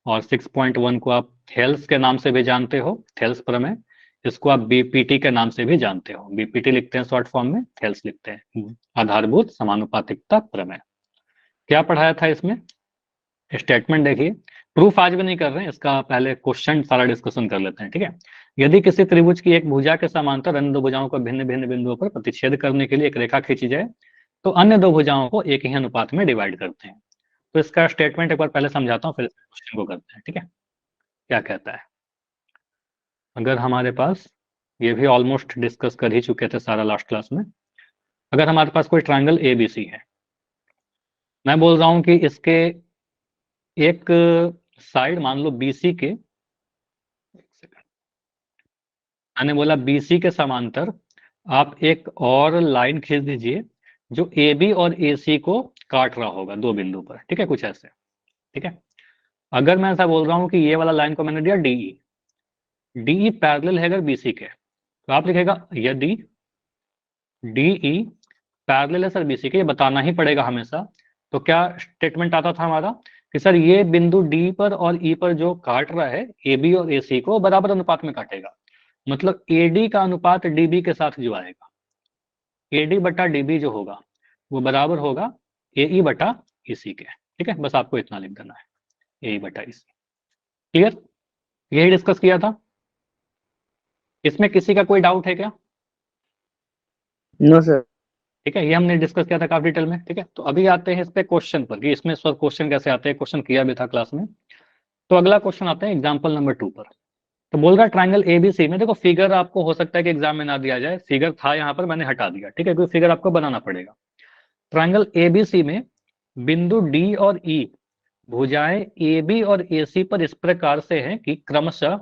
और 6.1 को आप थेल्स के नाम से भी जानते हो, थेल्स प्रमेय। इसको आप बीपीटी के नाम से भी जानते हो, बीपीटी लिखते हैं शॉर्ट फॉर्म में, थेल्स लिखते हैं, आधारभूत समानुपातिकता प्रमेय। क्या पढ़ाया था इसमें? स्टेटमेंट देखिए, प्रूफ आज भी नहीं कर रहे हैं, इसका पहले क्वेश्चन सारा डिस्कशन कर लेते हैं, ठीक है। यदि किसी त्रिभुज की एक भुजा के समांतर अन्य दो भुजाओं को भिन्न भिन्न बिंदुओं पर प्रतिच्छेद करने के लिए एक रेखा खींची जाए तो अन्य दो भुजाओं को एक ही अनुपात में डिवाइड करते हैं। तो इसका स्टेटमेंट एक बार पहले समझाता हूँ, फिर क्वेश्चन को करते हैं, ठीक है। क्या कहता है, अगर हमारे पास, ये भी ऑलमोस्ट डिस्कस कर ही चुके थे सारा लास्ट क्लास में, अगर हमारे पास कोई ट्रायंगल एबीसी है, मैं बोल रहा हूं कि इसके एक साइड मान लो बीसी के, मैंने बोला बीसी के समांतर आप एक और लाइन खींच दीजिए जो ए बी और ए सी को काट रहा होगा दो बिंदु पर, ठीक है, कुछ ऐसे, ठीक है। अगर मैं ऐसा बोल रहा हूं कि ये वाला लाइन को मैंने दिया डीई, डीई पैरेलल है अगर बीसी के, तो आप लिखेगा यदि डीई पैरेलल है सर बीसी के, ये बताना ही पड़ेगा हमेशा। तो क्या स्टेटमेंट आता था हमारा कि सर ये बिंदु डी पर और ई पर जो काट रहा है ए बी और ए सी को बराबर अनुपात में काटेगा, मतलब एडी का अनुपात डीबी के साथ जो आएगा, एडी बटा डीबी जो होगा वो बराबर होगा एई बटा ईसी के, ठीक है। बस आपको इतना लिख देना है, एई बटा ईसी। क्लियर? यही डिस्कस किया था, इसमें किसी का कोई डाउट है क्या? No sir. ठीक है, ये हमने डिस्कस किया था काफी डिटेल में, ठीक है। तो अभी आते हैं इस पे क्वेश्चन पर कि इसमें सब क्वेश्चन कैसे आते हैं, क्वेश्चन किया भी था क्लास में। तो अगला क्वेश्चन आता है एग्जाम्पल नंबर 2 पर। तो बोल रहा है ट्राइंगल एबीसी में, देखो फिगर आपको हो सकता है कि एग्जाम में ना दिया जाए, फिगर था यहाँ पर मैंने हटा दिया, ठीक है, क्योंकि फिगर आपको बनाना पड़ेगा। ट्राइंगल एबीसी में बिंदु डी और ई भुजाएं ए बी और ए सी पर इस प्रकार से हैं कि क्रमशः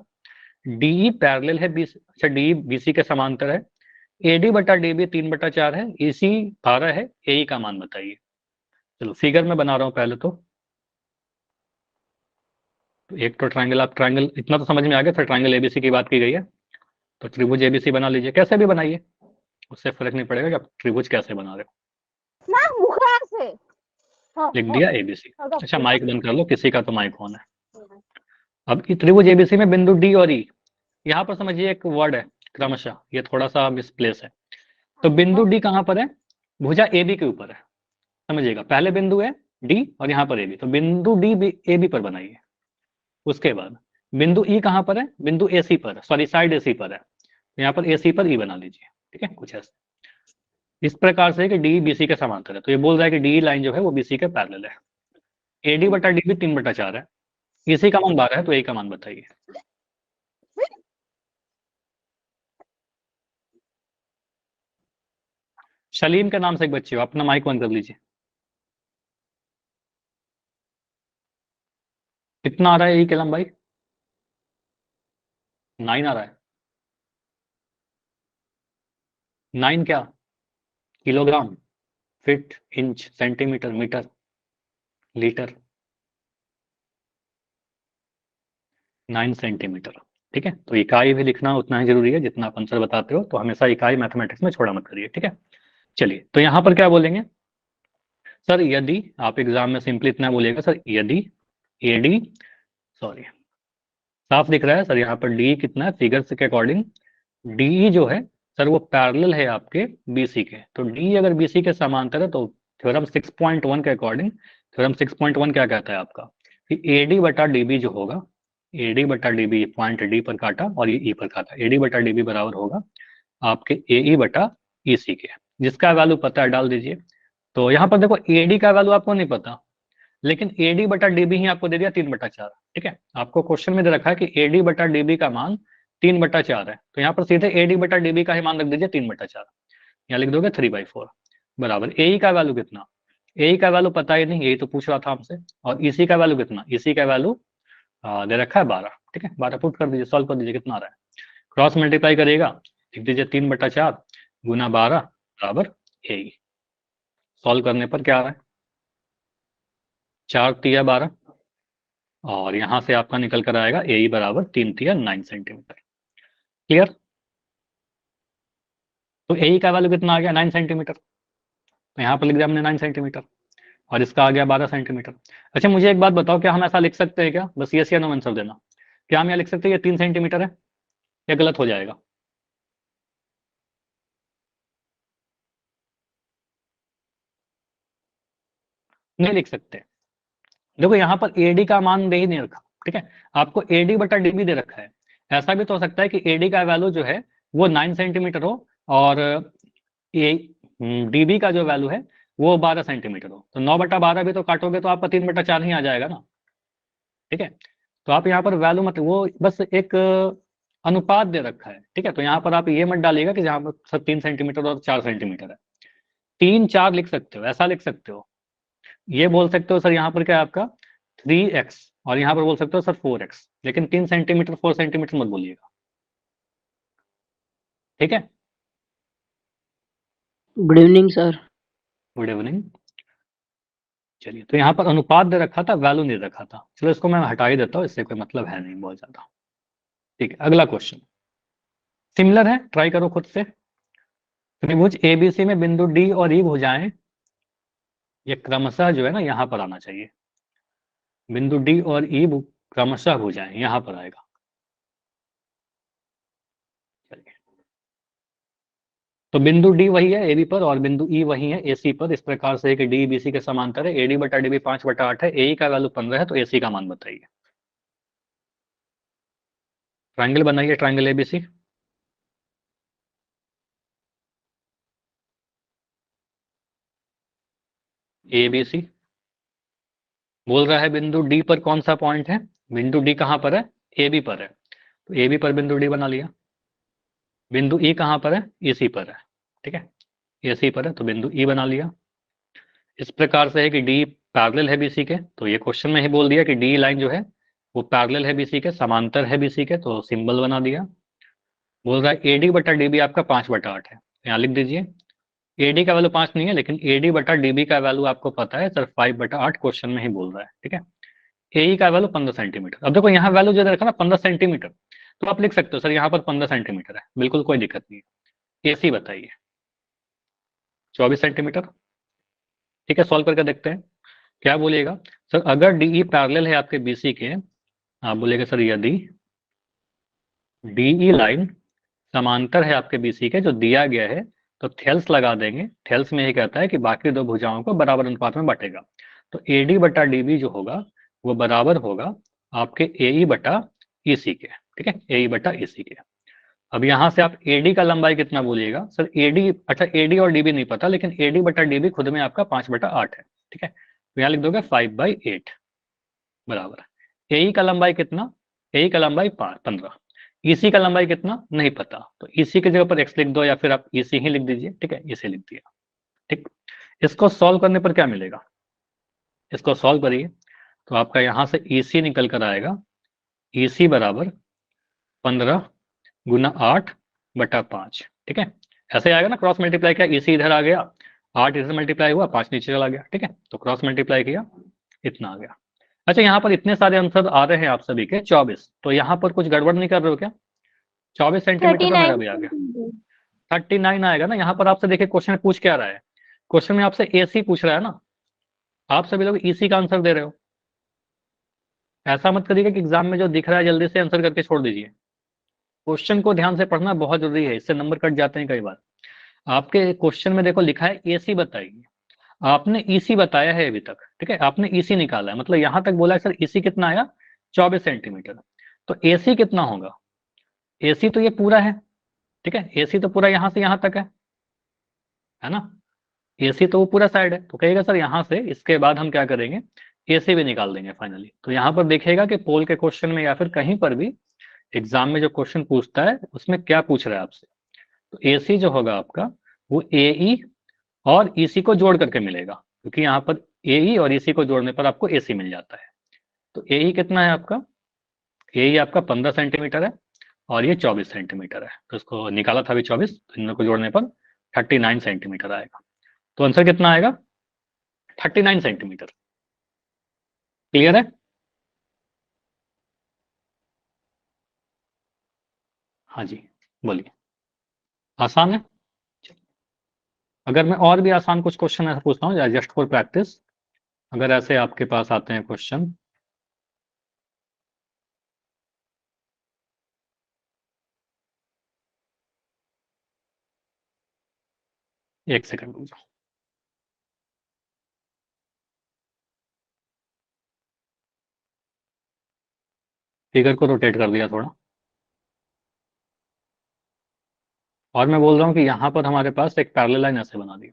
डीई पैरेलल है बीस, अच्छा डीई बीसी के समांतर है, एडी बटा डीबी 3/4 है, ईसी 12 है, एई का मान बताइए। चलो फिगर में बना रहा हूं पहले तो एक तो ट्राइंगल, आप ट्राइंगल इतना तो समझ में आ गया था, ट्राइंगल एबीसी की बात की गई है, तो त्रिभुज एबीसी बना लीजिए, कैसे भी बनाइए, उससे फर्क नहीं पड़ेगा कि आप त्रिभुज कैसे बना रहे हो। लिख दिया एबीसी। अच्छा माइक बंद कर लो, किसी का तो माइक ऑन है। अब त्रिभुज एबीसी में बिंदु डी और ई, यहाँ पर समझिए एक वर्ड है क्रमशः, ये थोड़ा सा मिसप्लेस है। तो बिंदु डी कहाँ पर है? भुजा ए बी के ऊपर है, समझिएगा, पहले बिंदु है डी और यहाँ पर ए बी, तो बिंदु डी ए बी पर बनाइए। उसके बाद बिंदु ई कहाँ पर है? बिंदु ए सी पर, सॉरी साइड ए सी पर है, तो यहाँ पर ए सी पर ई बना लीजिए, ठीक है, कुछ ऐसे इस प्रकार से कि डी बीसी के समांतर है। तो ये बोल रहा है कि डी लाइन जो है वो बीसी के पैरेलल है, एडी बटा डी भी 3/4 है, इसी का मान 12 है, तो ए का मान बताइए। सलीम के नाम से एक बच्चे हो, अपना माइक बंद कर लीजिए। कितना आ रहा है ए की लंबाई? 9 आ रहा है। 9 क्या? Kilogram, feet, inch, centimetre, metre, litre? 9 centimetre, ठीक है। तो इकाई भी लिखना उतना ही जरूरी है जितना आप आंसर बताते हो, तो हमेशा इकाई मैथमेटिक्स में छोड़ा मत करिए, ठीक है। चलिए, तो यहाँ पर क्या बोलेंगे सर, यदि आप एग्जाम में सिंपली इतना बोलिएगा सर, यदि एडी, सॉरी साफ दिख रहा है सर, यहाँ पर डी कितना है फिगर के अकॉर्डिंग, डी जो है सर वो पैरेलल है आपके बीसी के, तो डी अगर बीसी के समांतर है तो थ्योरम 6.1 के अकॉर्डिंग, थ्योरम 6.1 क्या कहता है आपका कि एडी बटा डीबी जो होगा, एडी बटा डीबी पॉइंट डी पर काटा और ये ई पर काटा, एडी बटा डीबी बराबर होगा आपके एई बटा ईसी के, जिसका वैल्यू पता है डाल दीजिए। तो यहाँ पर देखो एडी का वैल्यू आपको नहीं पता, लेकिन एडी बटा डीबी ही आपको दे दिया 3/4, ठीक है। आपको क्वेश्चन में दे रखा है कि एडी बटा डीबी का मान 3/4 है, तो यहाँ पर सीधे एडी बटा डीबी का ही मान रख दीजिए 3/4, यहाँ लिख दोगे 3/4 बराबर एई का वैल्यू कितना, एई का वैल्यू पता ही नहीं, यही तो पूछ रहा था हमसे, और इसी का वैल्यू कितना, इसी का वैल्यू दे रखा है 12, ठीक है, 12 पुट कर दीजिए, सॉल्व कर दीजिए, कितना आ रहा है, क्रॉस मल्टीप्लाई करिएगा, लिख दीजिए 3/4 गुना 12 बराबर एई, सॉल्व करने पर क्या आ रहा है 4 तिया 12, और यहां से आपका निकल कर आएगा एई बराबर 3 तिया 9 सेंटीमीटर। क्लियर? तो एई का वैल्यू कितना आ गया 9 सेंटीमीटर, तो यहाँ पर लिख दिया हमने 9 सेंटीमीटर, और इसका आ गया 12 सेंटीमीटर। अच्छा मुझे एक बात बताओ, क्या हम ऐसा लिख सकते हैं क्या, बस यस या नो आंसर देना, क्या हम यहाँ लिख सकते हैं ये 3 सेंटीमीटर है, या गलत हो जाएगा? नहीं लिख सकते। देखो यहाँ पर एडी का मान दे ही नहीं रखा, ठीक है, आपको एडी बटा डीबी दे रखा है। ऐसा भी तो हो सकता है कि एडी का वैल्यू जो है वो 9 सेंटीमीटर हो, और ए डीबी का जो वैल्यू है वो 12 सेंटीमीटर हो, तो 9/12 भी तो काटोगे तो आपका 3/4 ही आ जाएगा ना। ठीक है, तो आप यहाँ पर वैल्यू मत, वो बस एक अनुपात दे रखा है, ठीक है, तो यहाँ पर आप ये मत डालिएगा कि जहाँ पर सर 3 सेंटीमीटर और 4 सेंटीमीटर है, 3 4 लिख सकते हो, ऐसा लिख सकते हो। ये बोल सकते हो सर यहाँ पर क्या है आपका 3x, और यहाँ पर बोल सकते हो सर 4x, लेकिन 3 सेंटीमीटर 4 सेंटीमीटर मत बोलिएगा। ठीक है, good evening sir. Good evening. चलिए, तो यहाँ पर अनुपात दे रखा था, वैल्यू नहीं रखा था, चलो इसको मैं हटा ही देता हूँ, इससे कोई मतलब है नहीं बहुत ज्यादा। ठीक है, अगला क्वेश्चन सिमिलर है, ट्राई करो खुद से। त्रिभुज एबीसी में बिंदु डी और ई भुजाएं, ये क्रमशः जो है ना यहाँ पर आना चाहिए, बिंदु डी और ई क्रमशः भुजाएं यहाँ पर आएगा। चलिए, तो बिंदु डी वही है एबी पर, और बिंदु ई वही है एसी पर, इस प्रकार से है कि डी बीसी के समांतर है, एडी बटा डीबी 5/8 है, एई का वैल्यू 15 है, तो एसी का मान बताइए। ट्राइंगल बनाइए, ट्राइंगल एबीसी। एबीसी बोल रहा है बिंदु डी पर कौन सा पॉइंट है, बिंदु डी कहाँ पर है, एबी पर है, तो एबी पर बिंदु डी बना लिया। बिंदु ई कहाँ पर है, एसी पर है, ठीक है, एसी पर है तो बिंदु ई बना लिया। इस प्रकार से है कि डी पैरेलल है बीसी के, तो ये क्वेश्चन में ही बोल दिया कि डी लाइन जो है वो पैरेलल है बीसी के, समांतर है बीसी के, तो सिंबल बना दिया। बोल रहा है एडी बटा डीबी आपका 5/8 है, यहाँ लिख दीजिए। एडी का वैल्यू 5 नहीं है, लेकिन एडी बटा डीबी का वैल्यू आपको पता है सर 5/8, क्वेश्चन में ही बोल रहा है, ठीक है। एई का वैल्यू 15 सेंटीमीटर, अब देखो यहाँ वैल्यू जो रखा ना 15 सेंटीमीटर, तो आप लिख सकते हो सर यहाँ पर 15 सेंटीमीटर है, बिल्कुल कोई दिक्कत नहीं है। एसी बताइए 24 सेंटीमीटर। ठीक है, सॉल्व करके देखते हैं क्या बोलिएगा। सर अगर डीई पैरेलल है आपके बीसी के, आप बोलिएगा सर यदि डीई लाइन समांतर है आपके बीसी के जो दिया गया है, तो थेल्स लगा देंगे, थेल्स में ये कहता है कि बाकी दो भुजाओं को बराबर अनुपात में बांटेगा, तो एडी बटा डीबी जो होगा वो बराबर होगा आपके एई बटा ईसी के, ठीक है, एई बटा ईसी के। अब यहां से आप एडी का लंबाई कितना बोलिएगा सर, एडी, अच्छा एडी और डीबी नहीं पता, लेकिन एडी बटा डीबी खुद में आपका 5/8 है, ठीक है, तो यहाँ लिख दोगे 5/8 बराबर। एई का लंबाई कितना, एई का लंबाई 15, ईसी का लंबाई कितना नहीं पता, तो ईसी की जगह पर एक्स लिख दो, या फिर आप ईसी ही लिख दीजिए, ठीक है, इसे लिख दिया। ठीक, इसको सॉल्व करने पर क्या मिलेगा, इसको सॉल्व करिए तो आपका यहां से ईसी निकल कर आएगा, ईसी बराबर 15 × 8/5, ठीक है, ऐसे आएगा ना, क्रॉस मल्टीप्लाई किया, ईसी इधर आ गया, 8 इधर मल्टीप्लाई हुआ, 5 नीचे चला गया, ठीक है, तो क्रॉस मल्टीप्लाई किया, इतना आ गया। अच्छा यहाँ पर इतने सारे आंसर आ रहे हैं आप सभी के 24, तो यहाँ पर कुछ गड़बड़ नहीं कर रहे हो क्या, 24 सेंटीमीटर तो मेरा 39 भी आ गया। सेंटीमीटर। 39 आएगा ना, यहाँ पर आपसे देखिए क्वेश्चन पूछ क्या रहा है, क्वेश्चन में आपसे एसी पूछ रहा है ना, आप सभी लोग ईसी का आंसर दे रहे हो। ऐसा मत करिएगा कि एग्जाम में जो दिख रहा है जल्दी से आंसर करके छोड़ दीजिए, क्वेश्चन को ध्यान से पढ़ना बहुत जरूरी है, इससे नंबर कट जाते हैं कई बार। आपके क्वेश्चन में देखो लिखा है एसी बताइए, आपने ईसी बताया है अभी तक, ठीक है, आपने ईसी निकाला है, मतलब यहां तक बोला है सर ईसी कितना आया 24 सेंटीमीटर, तो एसी कितना होगा, एसी तो ये पूरा है, ठीक है, एसी तो पूरा यहां से यहां तक है ना, एसी तो वो पूरा साइड है, तो कहेगा सर यहाँ से इसके बाद हम क्या करेंगे, एसी भी निकाल देंगे फाइनली। तो यहाँ पर देखिएगा कि पोल के क्वेश्चन में या फिर कहीं पर भी एग्जाम में जो क्वेश्चन पूछता है उसमें क्या पूछ रहा है आपसे, तो एसी जो होगा आपका वो एई और ईसी को जोड़ करके मिलेगा, क्योंकि यहाँ पर एई और ईसी को जोड़ने पर आपको एसी मिल जाता है। तो एई कितना है आपका, एई आपका 15 सेंटीमीटर है, और ये 24 सेंटीमीटर है, तो इसको निकाला था अभी 24, तो इन को जोड़ने पर 39 सेंटीमीटर आएगा, तो आंसर कितना आएगा 39 सेंटीमीटर। क्लियर है? हाँ जी, बोलिए। आसान है? अगर मैं और भी आसान कुछ क्वेश्चन ऐसा पूछता हूँ जस्ट फॉर प्रैक्टिस, अगर ऐसे आपके पास आते हैं क्वेश्चन, एक सेकंड रुको। फिगर को रोटेट कर दिया थोड़ा, और मैं बोल रहा हूँ कि यहाँ पर हमारे पास एक पैरेलल लाइन ऐसे बना दिया।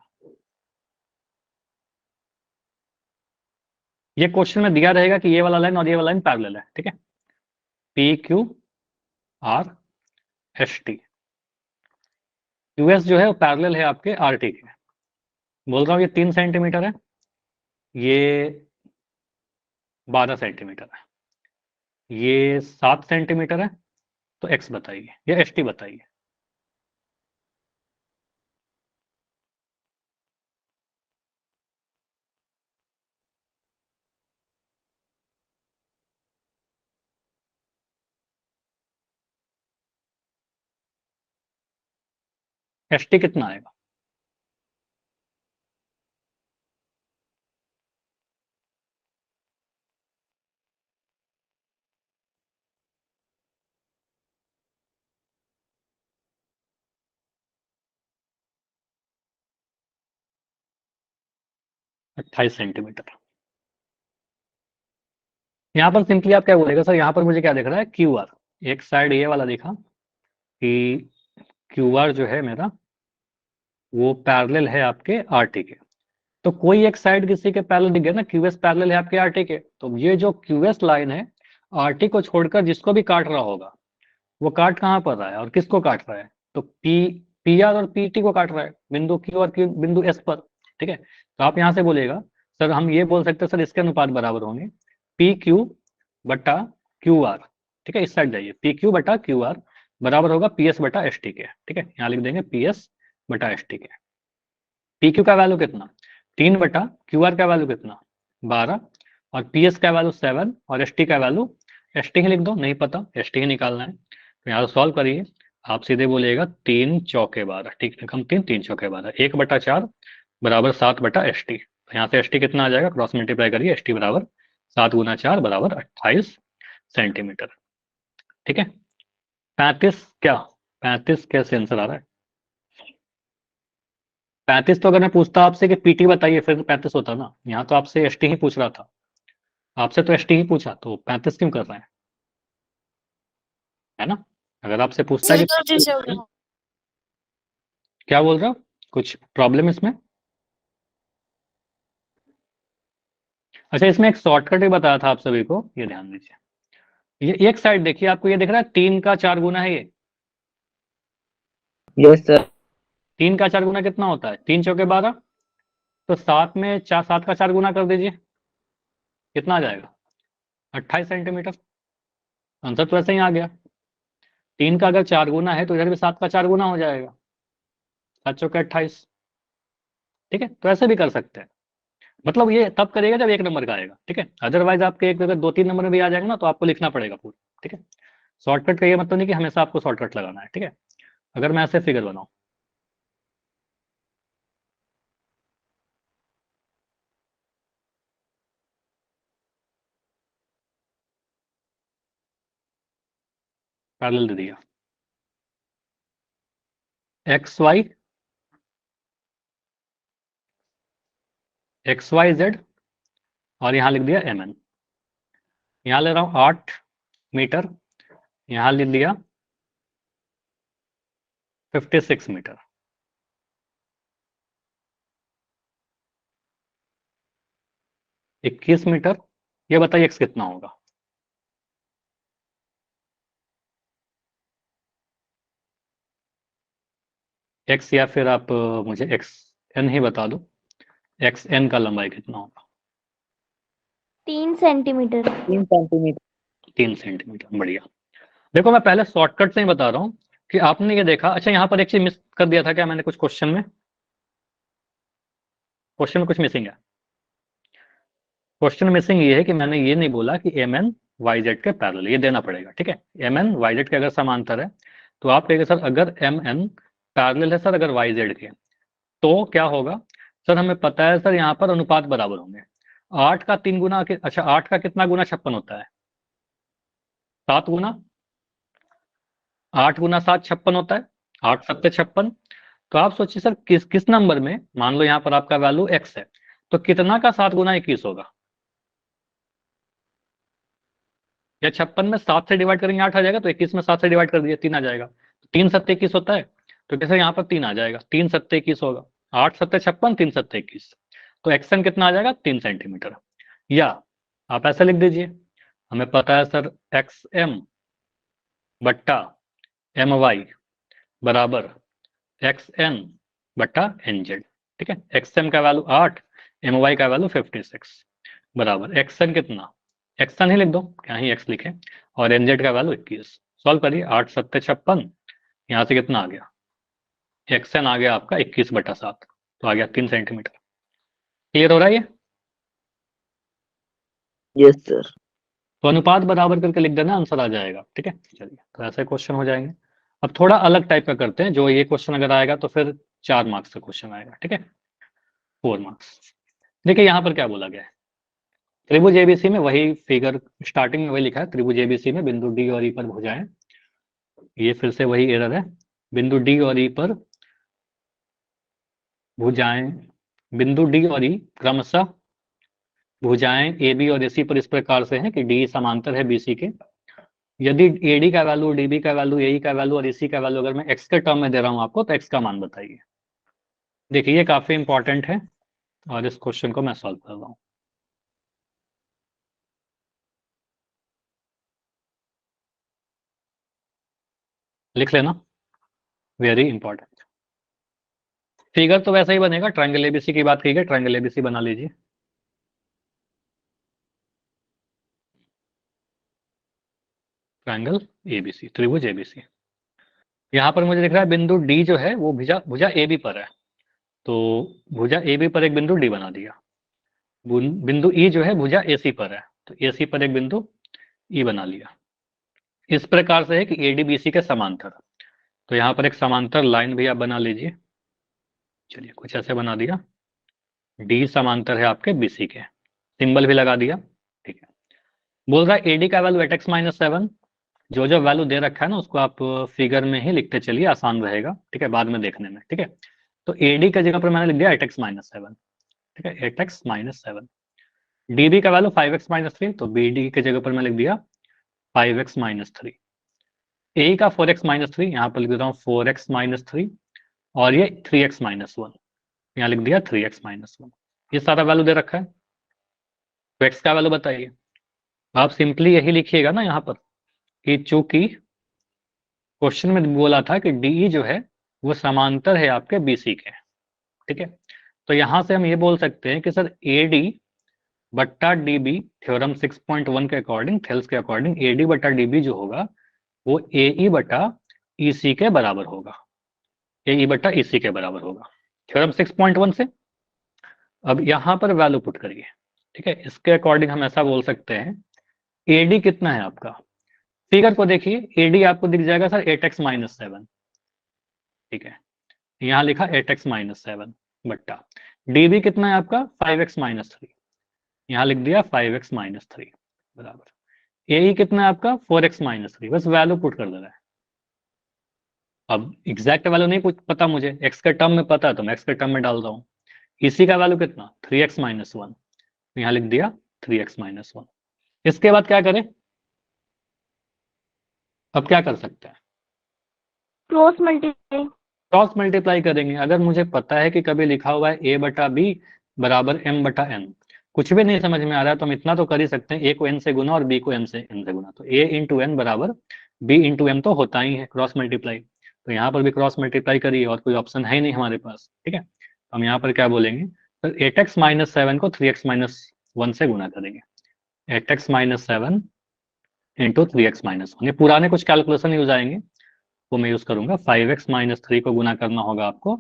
ये क्वेश्चन में दिया रहेगा कि ये वाला लाइन और ये वाला लाइन पैरेलल है, ठीक है। P Q R S T, US जो है वो पैरेलल है आपके आर टी के। बोल रहा हूँ ये 3 सेंटीमीटर है, ये 12 सेंटीमीटर है, ये 7 सेंटीमीटर है। तो एक्स बताइए या एस टी बताइए। एस टी कितना आएगा? 28 सेंटीमीटर। यहाँ पर सिंपली आप क्या बोलेगा सर, यहाँ पर मुझे क्या दिख रहा है, क्यू आर। एक साइड ये वाला दिखा कि क्यू आर जो है मेरा वो पैरेलल है आपके आर टी के। तो कोई एक साइड किसी के पैरेलल दिख गया ना, क्यूएस पैरेलल है आपके आरटी के, तो ये जो क्यूएस लाइन है आरटी को छोड़कर जिसको भी काट रहा होगा वो काट कहाँ पर रहा है और किसको काट रहा है? तो पी आर और पीटी को काट रहा है, बिंदु क्यू और बिंदु एस पर। ठीक है, तो आप यहाँ से बोलेगा सर, हम ये बोल सकते हैं सर इसके अनुपात बराबर होंगे पी क्यू बटा क्यू आर। ठीक है, इस साइड जाइए, पी क्यू बटा क्यू आर बराबर होगा पी एस बटा एस टी के। ठीक है, यहाँ लिख देंगे पी एस बटा एस टी के। पी क्यू का वैल्यू कितना? 3 बटा क्यू आर का वैल्यू कितना? 12। और पी एस का वैल्यू 7 और एस टी का वैल्यू, एस टी ही लिख दो, नहीं पता एस टी ही निकालना है। तो यहाँ सॉल्व करिए, आप सीधे बोलिएगा 3 चौके 12। ठीक है, कम 3 3 चौके 12, 1/4 बराबर 7/एस टी। तो यहाँ से एस टी कितना आ जाएगा, क्रॉस मल्टीप्लाई करिए, एस टी बराबर 7 × 4 बराबर 28 सेंटीमीटर। ठीक है, 35 क्या, 35 कैसे आंसर आ रहा है? 35 तो अगर मैं पूछता आपसे कि पीटी बताइए फिर 35 होता ना, यहाँ तो आपसे एसटी ही पूछ रहा था, आपसे तो एसटी ही पूछा, तो 35 क्यों कर रहे हैं, है ना? अगर आपसे पूछता है जी कि सर। क्या बोल रहे हो, कुछ प्रॉब्लम इसमें? अच्छा, इसमें एक शॉर्टकट भी बताया था आप सभी को, ये ध्यान दीजिए। ये एक साइड देखिए, आपको ये दिख रहा है 3 का 4 गुना है ये। Yes sir. 3 का 4 गुना कितना होता है? 3 चौके 12। तो 7 का 4 गुना कर दीजिए, कितना आ जाएगा? 28 सेंटीमीटर। आंसर तो ऐसे ही आ गया। 3 का अगर 4 गुना है तो इधर भी 7 का 4 गुना हो जाएगा, 7 चौके 28। ठीक है, तो ऐसे भी कर सकते हैं। मतलब ये तब करेगा जब 1 नंबर का आएगा, ठीक है। अदरवाइज आपके एक अगर 2 3 नंबर में भी आ जाएगा ना, तो आपको लिखना पड़ेगा पूरा। ठीक है, शॉर्टकट का ये मतलब नहीं कि हमेशा आपको शॉर्टकट लगाना है। ठीक है, अगर मैं ऐसे फिगर बनाऊं, पैरेलल दे दिया, एक्स वाई जेड, और यहाँ लिख दिया एम एन। यहाँ ले रहा हूँ 8 मीटर, यहाँ लिख दिया 56 मीटर। 21 मीटर। ये बताइए एक्स कितना होगा? एक्स, या फिर आप मुझे एक्स एन ही बता दो, एक्स एन का लंबाई कितना होगा? 3 सेंटीमीटर। 3 सेंटीमीटर। 3 सेंटीमीटर, बढ़िया। देखो मैं पहले शॉर्टकट से ही बता रहा हूँ कि आपने ये देखा। अच्छा, यहाँ पर एक चीज मिस कर दिया था क्या मैंने कुछ क्वेश्चन में? क्वेश्चन में कुछ मिसिंग है। क्वेश्चन मिसिंग ये है कि मैंने ये नहीं बोला कि एम एन वाई जेड के पैरेलल, ये देना पड़ेगा। ठीक है, एम एन वाई जेड के अगर समांतर है तो आप कहेंगे सर अगर एम एन पैरेलल है सर अगर वाई जेड के, तो क्या होगा? सर हमें पता है सर यहाँ पर अनुपात बराबर होंगे। 8 का 3 गुना अच्छा 8 का कितना गुना 56 होता है? 7 गुना। 8 गुना 7 56 होता है। 8 सत्ते 56। तो आप सोचिए सर किस किस नंबर में, मान लो यहाँ पर आपका वैल्यू x है, तो कितना का 7 गुना 21 होगा? या 56 में 7 से डिवाइड करेंगे 8 आ जाएगा, तो 21 में 7 से डिवाइड कर दिया 3 आ जाएगा। 3 सत्ते 21 होता है, तो कैसे यहाँ पर 3 आ जाएगा, 3 सत्ते 21 होगा। 8 सत्ते 56, 3 सत्ते 21, तो एक्सन कितना आ जाएगा? 3 सेंटीमीटर। या आप ऐसा लिख दीजिए, हमें पता है सर एक्स एम बट्टा एम वाई बराबर एक्स एन बट्टा एन जेड। ठीक है, एक्स एम का वैल्यू 8, एम वाई का वैल्यू 56 बराबर एक्स एन कितना, एक्स एन ही लिख दो, क्या ही एक्स लिखे, और एन जेड का वैल्यू 21। सॉल्व करिए, 8 सत्ते 56, यहाँ से कितना आ गया, एक्स एन आ गया आपका 21/7, तो आ गया 3 सेंटीमीटर। क्लियर हो रहा है ये? Yes sir. तो अनुपात बराबर करके लिख देना, आंसर आ जाएगा। ठीक है, चलिए तो ऐसे क्वेश्चन हो जाएंगे। अब थोड़ा अलग टाइप का करते हैं, जो ये क्वेश्चन अगर आएगा तो फिर 4 मार्क्स का क्वेश्चन आएगा। ठीक है, 4 मार्क्स। देखिए यहाँ पर क्या बोला गया है, त्रिभुज एबीसी में वही फिगर, स्टार्टिंग में वही लिखा है, त्रिभुज एबीसी में बिंदु डी और ई पर भुजाएं, ये फिर से वही एरर है, बिंदु डी और ई पर भुजाएं, बिंदु डी और ई क्रमशः भुजाएं ए बी और एसी पर इस प्रकार से है कि डी समांतर है बीसी के। यदि एडी का वैल्यू, डीबी का वैल्यू, एई का वैल्यू और एसी का वैल्यू अगर मैं एक्स के टर्म में दे रहा हूं आपको, तो एक्स का मान बताइए। देखिए ये काफी इंपॉर्टेंट है, और इस क्वेश्चन को मैं सॉल्व कर रहा हूं। लिख लेना, वेरी इंपॉर्टेंट। फिगर तो वैसा ही बनेगा, ट्रायंगल एबीसी की बात की गई, ट्रायंगल एबीसी बना लीजिए। ट्रायंगल एबीसी, त्रिभुज एबीसी। यहाँ पर मुझे दिख रहा है बिंदु डी जो है वो भुजा भुजा ए बी पर है, तो भुजा ए बी पर एक बिंदु डी बना दिया। बिंदु ई जो है भुजा ए सी पर है, तो ए सी पर एक बिंदु ई बना लिया। इस प्रकार से है कि ए डी बी सी के समांतर, तो यहाँ पर एक समांतर लाइन भी आप बना लीजिए। चलिए कुछ ऐसे बना दिया, डी समांतर है आपके बीसी के, सिंबल भी लगा दिया। ठीक है, बोल रहा है एडी का वैल्यू एट एक्स माइनस 7। जो जो वैल्यू दे रखा है ना उसको आप फिगर में ही लिखते चलिए, आसान रहेगा। ठीक है, बाद में देखने में। ठीक है, तो एडी की जगह पर मैंने लिख दिया 8x-7। ठीक है, 8x-7। डीबी का वैल्यू 5x-3, तो बीडी की जगह पर मैं लिख दिया 5x-3। ए का 4x-3, यहाँ पर लिख देता हूँ 4x-3, और ये 3x-1, यहाँ लिख दिया 3x-1। ये सारा वैल्यू दे रखा है, तो x का वैल्यू बताइए। आप सिंपली यही लिखिएगा ना यहाँ पर कि चूंकि क्वेश्चन में बोला था कि डी जो है वो समांतर है आपके बीसी के। ठीक है, तो यहां से हम ये बोल सकते हैं कि सर ए डी बट्टा डीबी, थ्योरम 6.1 के अकॉर्डिंग, थेल्स के अकॉर्डिंग, ए डी बट्टा डीबी जो होगा वो ए ई बट्टा ई सी के बराबर होगा, ए ई बट्टा ई सी के बराबर होगा थ्योरम 6.1 से। अब यहां पर वैल्यू पुट करिए। ठीक है, इसके अकॉर्डिंग हम ऐसा बोल सकते हैं, ए डी कितना है आपका, फिगर को देखिए, ए डी आपको दिख जाएगा सर 8x-7। ठीक है, यहाँ लिखा 8x-7 बट्टा डीबी कितना है आपका 5x-3, यहाँ लिख दिया 5x-3 बराबर ए कितना है आपका 4x-3। बस वैल्यू पुट कर दे रहा है। अब एग्जैक्ट वैल्यू नहीं कुछ पता मुझे, एक्स के टर्म में पता है तो मैं एक्स के टर्म में डाल रहा हूँ। इसी का वैल्यू कितना 3x-1, यहाँ लिख दिया 3x-1। इसके बाद क्या करें, अब क्या कर सकते हैं, क्रॉस मल्टीप्लाई करेंगे। अगर मुझे पता है कि कभी लिखा हुआ है ए बटा बी बराबर एम बटा एन, कुछ भी नहीं समझ में आ रहा है तो हम इतना तो कर ही सकते हैं, ए को एन से गुना और बी को एन से गुना, तो ए इंटू एन बराबर बी इंटू एम तो होता ही है क्रॉस मल्टीप्लाई। तो यहाँ पर भी क्रॉस मल्टीप्लाई करिए, और कोई ऑप्शन है ही नहीं हमारे पास। ठीक है, तो हम यहाँ पर क्या बोलेंगे, तो 8x-7 को 3x-1 से गुना करेंगे, 8x-7 इंटू 3x-1। ये पुराने कुछ कैलकुलेशन यूज आएंगे, वो मैं यूज करूंगा। 5x-3 को गुना करना होगा आपको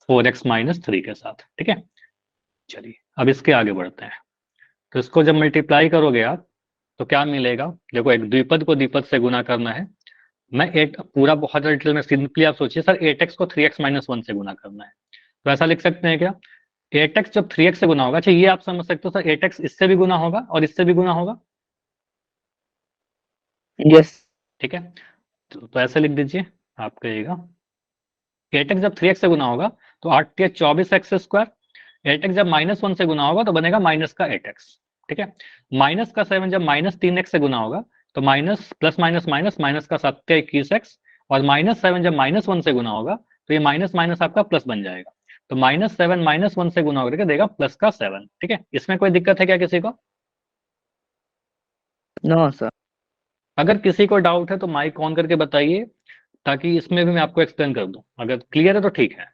4x-3 के साथ। ठीक है, चलिए अब इसके आगे बढ़ते हैं। तो इसको जब मल्टीप्लाई करोगे आप तो क्या मिलेगा, देखो एक द्विपद को द्विपद से गुना करना है। मैं एट पूरा बहुत डिटेल में, सिंपली आप सोचिए सर 8x को 3x-1 से गुना करना है, तो ऐसा लिख सकते हैं क्या, एट एक्स जब 3x से गुना होगा, अच्छा ये आप समझ सकते हो सर, एट एक्स इससे भी गुना होगा और इससे भी गुना होगा, यस। ठीक है। तो ऐसे लिख दीजिए, आप कहिएगा एट एक्स जब 3x से गुना होगा तो 8 या 24x²। एट एक्स जब -1 से गुना होगा तो बनेगा माइनस का 8x, ठीक है। माइनस का 7 जब -3x से गुना होगा तो minus plus minus minus minus का 7 या 21x, और -7 जब -1 से गुना होगा तो ये माइनस माइनस आपका प्लस बन जाएगा। तो -7 -1 से गुना करके देगा प्लस का 7, ठीक है। इसमें कोई दिक्कत है क्या किसी को? No sir. अगर किसी को डाउट है तो माइक ऑन करके बताइए, ताकि इसमें भी मैं आपको एक्सप्लेन कर दूं। अगर क्लियर है तो ठीक है,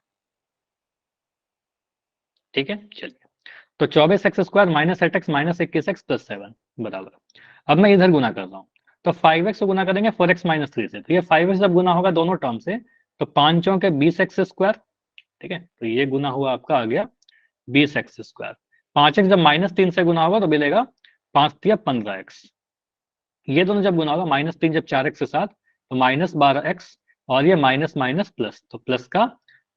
ठीक है चलिए। तो 24x² -8x -21x प्लस 7 बराबर, अब मैं इधर गुना कर रहा हूँ, तो 5x को गुना करेंगे 4x -3 से, तो ये 5x जब गुना होगा दोनों टर्म से तो 5 के 20x², ठीक है। तो ये गुना हुआ आपका आ गया 20x²। 5x जब -3 से गुना होगा तो मिलेगा 5 या 15x। ये दोनों जब गुना होगा -3 जब 4x के साथ तो -12x, और ये माइनस माइनस प्लस, तो प्लस का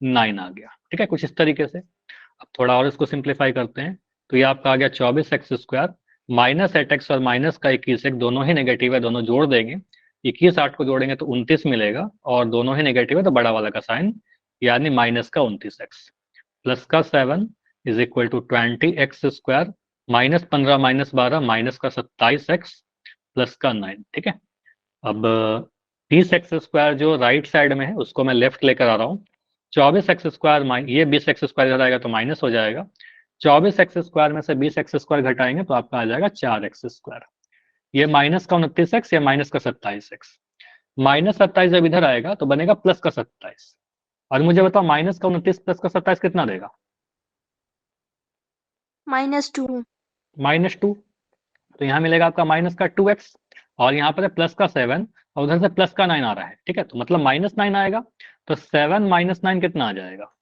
9 आ गया, ठीक है। कुछ इस तरीके से। अब थोड़ा और इसको सिंप्लीफाई करते हैं, तो ये आपका आ गया 24x² -8x और माइनस का 21x, दोनों ही नेगेटिव है, दोनों जोड़ देंगे, 21 8 को जोड़ेंगे तो 29 मिलेगा, और दोनों ही नेगेटिव है तो बड़ा वाला का साइन, यानी माइनस का 29x, प्लस का 7 is equal to 20x² -15 -12 minus का 27x प्लस का 9, ठीक है। अब 30x² जो राइट साइड में है उसको मैं लेफ्ट लेकर आ रहा हूँ। 24x², ये 20x² इधर आएगा तो माइनस हो जाएगा। 24x² में से 20x² घटाएंगे तो आपका आ जाएगा 4x²। ये माइनस का 29x या माइनस का 27x, -27 जब इधर आएगा तो बनेगा प्लस का 27। और मुझे बताओ माइनस का 29 प्लस का 27 कितना देगा? -2। -2। तो यहाँ मिलेगा आपका माइनस का 2x, और यहाँ पर है प्लस का 7, और उधर से प्लस का 9 आ रहा है, ठीक है। तो मतलब -9 आएगा, तो 7 -9 कितना आ जाएगा?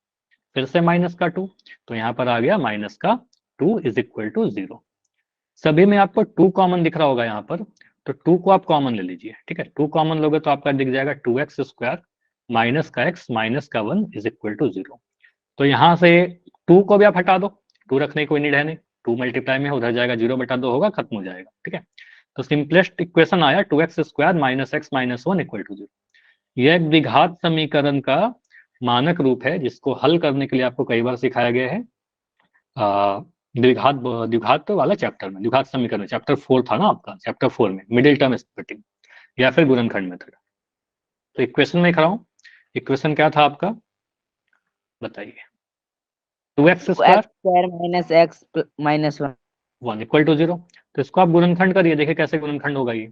फिर से माइनस का 2, तो यहाँ पर आ गया माइनस का 2 इज इक्वल टू 0। सभी में आपको 2 कॉमन दिख रहा होगा यहाँ पर, तो 2 को आप कॉमन ले लीजिए, ठीक है। 2 कॉमन लोगे तो आपका दिख जाएगा 2x² माइनस का x माइनस का 1 इज इक्वल टू 0। तो यहाँ से 2 को भी आप हटा दो, 2 रखने की कोई नीड है नहीं, 2 मल्टीप्लाई में उधर जाएगा, 0/2 होगा, खत्म हो जाएगा, ठीक है। तो सिंपलेस्ट इक्वेशन आया 2x² minus x minus 1 equal to 0। यह एक द्विघात समीकरण का मानक रूप है, जिसको हल करने के लिए आपको कई बार सिखाया गया है। द्विघात द्विघात वाला चैप्टर में, द्विघात समीकरण चैप्टर 4 था ना आपका, चैप्टर 4 में मिडिल टर्म स्प्लिटिंग या फिर गुणनखंड मेथड। तो इक्वेशन में लिख रहा हूँ, इक्वेशन क्या था आपका बताइए? 2x² minus x minus 1। 1 equal to 0। तो इसको आप गुणनखंड करिए, देखिए कैसे गुणनखंड होगा ये।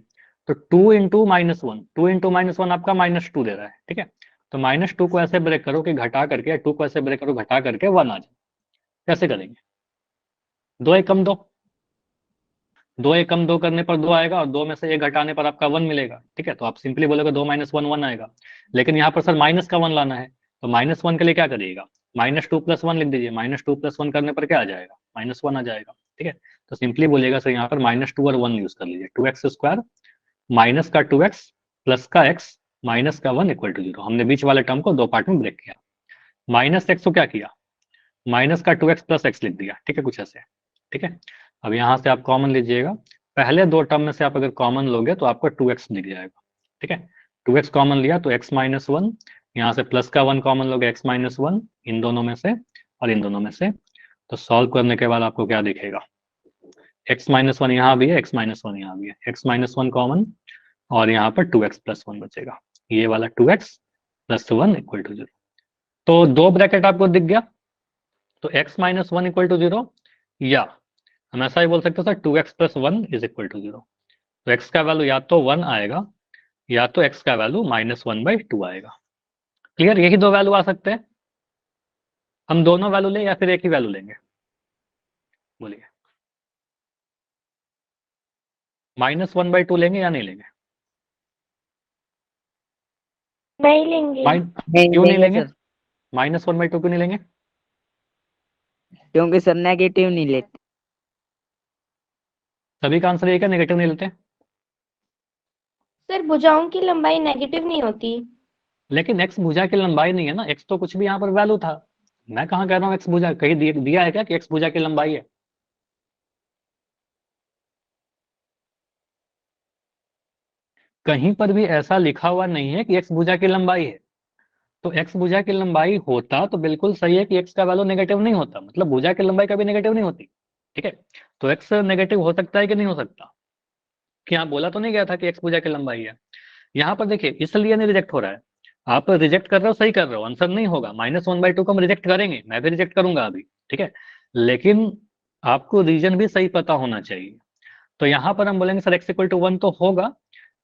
तो 2 इंटू -1, 2 इंटू -1 आपका -2 दे रहा है, ठीक है। तो -2 को ऐसे ब्रेक करो कि घटा करके, 2 को ऐसे ब्रेक करो घटा करके 1 आ जाए। कैसे करेंगे? 2 एक कम 2, 2 एक कम 2 करने पर 2 आएगा, और 2 में से 1 घटाने पर आपका 1 मिलेगा, ठीक है। तो आप सिंपली बोलोगे 2 - 1 1 आएगा, लेकिन यहाँ पर सर माइनस का 1 लाना है, तो -1 के लिए क्या करिएगा? -2 + 1 लिख दीजिए, -2 + 1 करने पर क्या आ जाएगा? -1 आ जाएगा, ठीक है। तो सिंपली बोलिएगा सर यहाँ पर -2 और 1 यूज कर लीजिए, 2x² माइनस का 2x प्लस का x माइनस का 1 इक्वल टू 0। हमने बीच वाले टर्म को 2 पार्ट में ब्रेक किया। माइनस एक्स को क्या किया? माइनस का 2x प्लस x लिख दिया, ठीक है, कुछ ऐसे, ठीक है। अब यहाँ से आप कॉमन लीजिएगा, पहले 2 टर्म में से आप अगर कॉमन लोगे तो आपको 2x दिख जाएगा, ठीक है। 2x कॉमन लिया तो x माइनस 1, यहाँ से प्लस का 1 कॉमन लोगे x माइनस 1, इन दोनों में से और इन दोनों में से। तो सॉल्व करने के बाद आपको क्या दिखेगा? x माइनस 1 यहाँ भी है, x माइनस 1 यहाँ भी है, x माइनस 1 कॉमन, और यहाँ पर 2x प्लस 1 बचेगा, ये वाला 2x प्लस 1 इक्वल टू 0। तो 2 ब्रैकेट आपको दिख गया, तो x माइनस 1 इक्वल टू 0, या हम ऐसा ही बोल सकते हैं sir 2x plus 1 is equal to 0। तो x का वैल्यू या तो 1 आएगा, या तो x का वैल्यू -1/2 आएगा। क्लियर? यही 2 वैल्यू आ सकते हैं। हम दोनों वैल्यू लें या फिर एक ही वैल्यू लेंगे? बोलिए, -1/2 लेंगे या नहीं लेंगे? नहीं लेंगे। क्यों नहीं लेंगे? सर, -1/2 क्यों नहीं लेंगे? क्योंकि सर नेगेटिव नहीं लेते। सभी का आंसर ये क्या, नेगेटिव नहीं लेते? सर भुजाओं की लंबाई नेगेटिव नहीं होती। लेकिन x भुजा की लंबाई नहीं है ना, x तो कुछ भी यहाँ पर वैल्यू था। मैं कहाँ कह रहा हूँ एक्स भुजा, कहीं दिया है क्या कि एक्स भुजा की लंबाई है? कहीं पर भी ऐसा लिखा हुआ नहीं है कि एक्स भुजा की लंबाई है। तो एक्स भुजा की लंबाई होता तो बिल्कुल सही है कि एक्स का वैल्यू नेगेटिव नहीं होता, मतलब भुजा की लंबाई कभी नेगेटिव नहीं होती। ठीक है, तो एक्स नेगेटिव हो सकता है कि नहीं हो सकता? कि यहाँ बोला तो नहीं गया था कि एक्स भुजा की लंबाई है? यहाँ पर देखिए इसलिए नहीं रिजेक्ट हो रहा है। आप रिजेक्ट कर रहे हो, सही कर रहे हो, आंसर नहीं होगा। -1/2 को हम रिजेक्ट करेंगे, मैं भी रिजेक्ट करूंगा अभी। ठीक है, लेकिन आपको रीजन भी सही पता होना चाहिए। तो यहाँ पर हम बोलेंगे सर x = 1 तो होगा,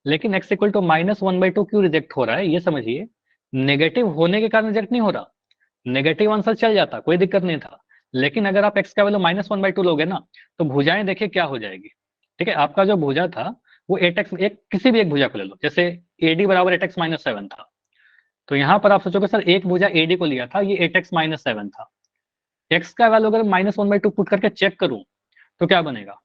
लेकिन x = -1/2 क्यों रिजेक्ट हो रहा है ये समझिए। नेगेटिव होने के कारण रिजेक्ट नहीं हो रहा, नेगेटिव आंसर चल जाता, कोई दिक्कत नहीं था। लेकिन अगर आप x का वैल्यू -1/2 लोगे ना, तो भुजाएं देखिए क्या हो जाएगी। ठीक है, आपका जो भुजा था वो 8x, एक किसी भी एक भुजा को ले लो, जैसे AD = 8x-7 था। तो यहाँ पर आप सोचोगे सर एक भुजा AD को लिया था, ये 8x-7 था। x का वैल्यू अगर -1/2 पुट करके चेक करूं तो क्या बनेगा?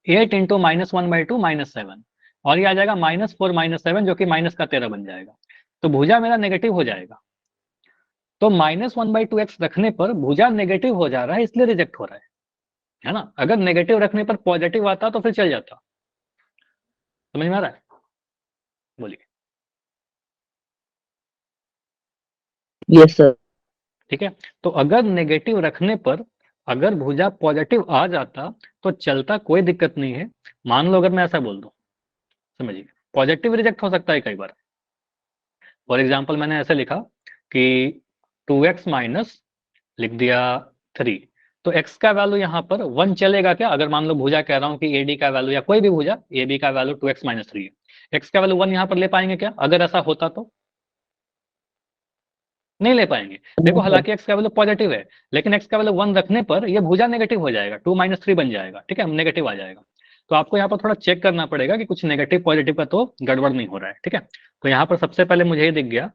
8 × -1/2 -7, और ये आ जाएगा -4 -7, जो कि माइनस का 13 बन जाएगा। तो भुजा मेरा नेगेटिव हो जाएगा। तो -1/2x रखने पर भुजा नेगेटिव हो जा रहा है, इसलिए रिजेक्ट हो रहा है ना? अगर नेगेटिव रखने पर पॉजिटिव आता तो फिर चल जाता। समझ में आ रहा है? बोलिए। Yes sir. ठीक है, तो अगर नेगेटिव रखने पर अगर भुजा पॉजिटिव आ जाता तो चलता, कोई दिक्कत नहीं है। मान लो अगर मैं ऐसा बोल दूं, समझिए, पॉजिटिव रिजेक्ट हो सकता है कई बार। फॉर एग्जाम्पल मैंने ऐसे लिखा कि 2x माइनस, लिख दिया 3, तो x का वैल्यू यहाँ पर 1 चलेगा क्या? अगर मान लो भुजा कह रहा हूँ कि AD का वैल्यू या कोई भी भुजा AB का वैल्यू 2x - 3 है, x का वैल्यू 1 यहाँ पर ले पाएंगे क्या अगर ऐसा होता तो? नहीं ले पाएंगे। देखो हालांकि x का वैल्यू पॉजिटिव है, लेकिन x का वैल्यू 1 रखने पर ये भुजा नेगेटिव हो जाएगा, 2 - 3 बन जाएगा। ठीक है, नेगेटिव आ जाएगा। तो आपको यहाँ पर थोड़ा चेक करना पड़ेगा कि कुछ नेगेटिव पॉजिटिव का तो गड़बड़ नहीं हो रहा है। ठीक है, तो यहाँ पर सबसे पहले मुझे ये दिख गया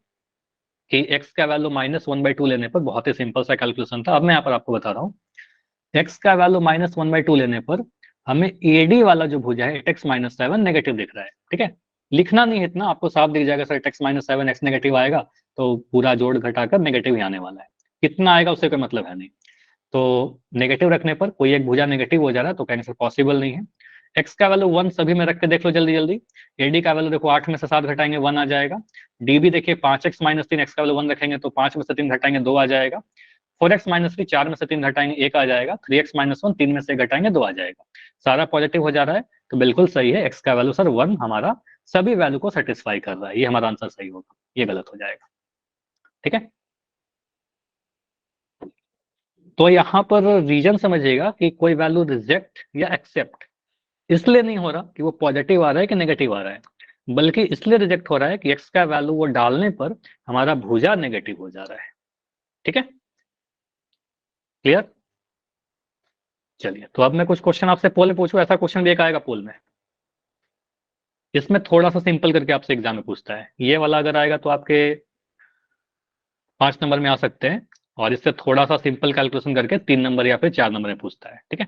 कि x का वैल्यू -1/2 लेने पर बहुत ही सिंपल सा कैलकुलेशन था। अब मैं यहाँ पर आपको बता रहा हूँ, x का वैल्यू -1/2 लेने पर हमें AD वाला जो भुजा है 8x-7 नेगेटिव दिख रहा है। ठीक है, लिखना नहीं है इतना, आपको साफ दिख जाएगा सर 8x-7 x नेगेटिव आएगा, तो पूरा जोड़ घटाकर नेगेटिव ही आने वाला है। कितना आएगा उससे कोई मतलब है नहीं। तो नेगेटिव रखने पर कोई एक भुजा नेगेटिव हो जा रहा है तो कहेंगे सर पॉसिबल नहीं है। x का वैल्यू 1 सभी में रख के देख लो जल्दी जल्दी। AD का वैल्यू देखो 8 में से 7 घटाएंगे 1 आ जाएगा। DB देखिए 5x - 3, x का वैल्यू 1 रखेंगे तो 5 में से 3 घटाएंगे 2 आ जाएगा। 4x - 3, 4 में से 3 घटाएंगे 1 आ जाएगा। 3x - 1, 3 में से घटाएंगे 2 आ जाएगा। सारा पॉजिटिव हो जा रहा है, तो बिल्कुल सही है, x का वैल्यू सर 1 हमारा सभी वैल्यू को सेटिस्फाई कर रहा है, ये हमारा आंसर सही होगा, ये गलत हो जाएगा। ठीक है, तो यहाँ पर रीजन समझिएगा कि कोई वैल्यू रिजेक्ट या एक्सेप्ट इसलिए नहीं हो रहा कि वो पॉजिटिव आ रहा है कि नेगेटिव आ रहा है, बल्कि इसलिए रिजेक्ट हो रहा है कि x का वैल्यू वो डालने पर हमारा भुजा नेगेटिव हो जा रहा है। ठीक है, क्लियर? चलिए, तो अब मैं कुछ क्वेश्चन आपसे पोल में पूछूं, ऐसा क्वेश्चन भी एक आएगा पोल में, इसमें थोड़ा सा सिंपल करके आपसे एग्जाम में पूछता है। ये वाला अगर आएगा तो आपके 5 नंबर में आ सकते हैं, और इससे थोड़ा सा सिंपल कैलकुलेशन करके 3 नंबर या फिर 4 नंबर में पूछता है। ठीक है,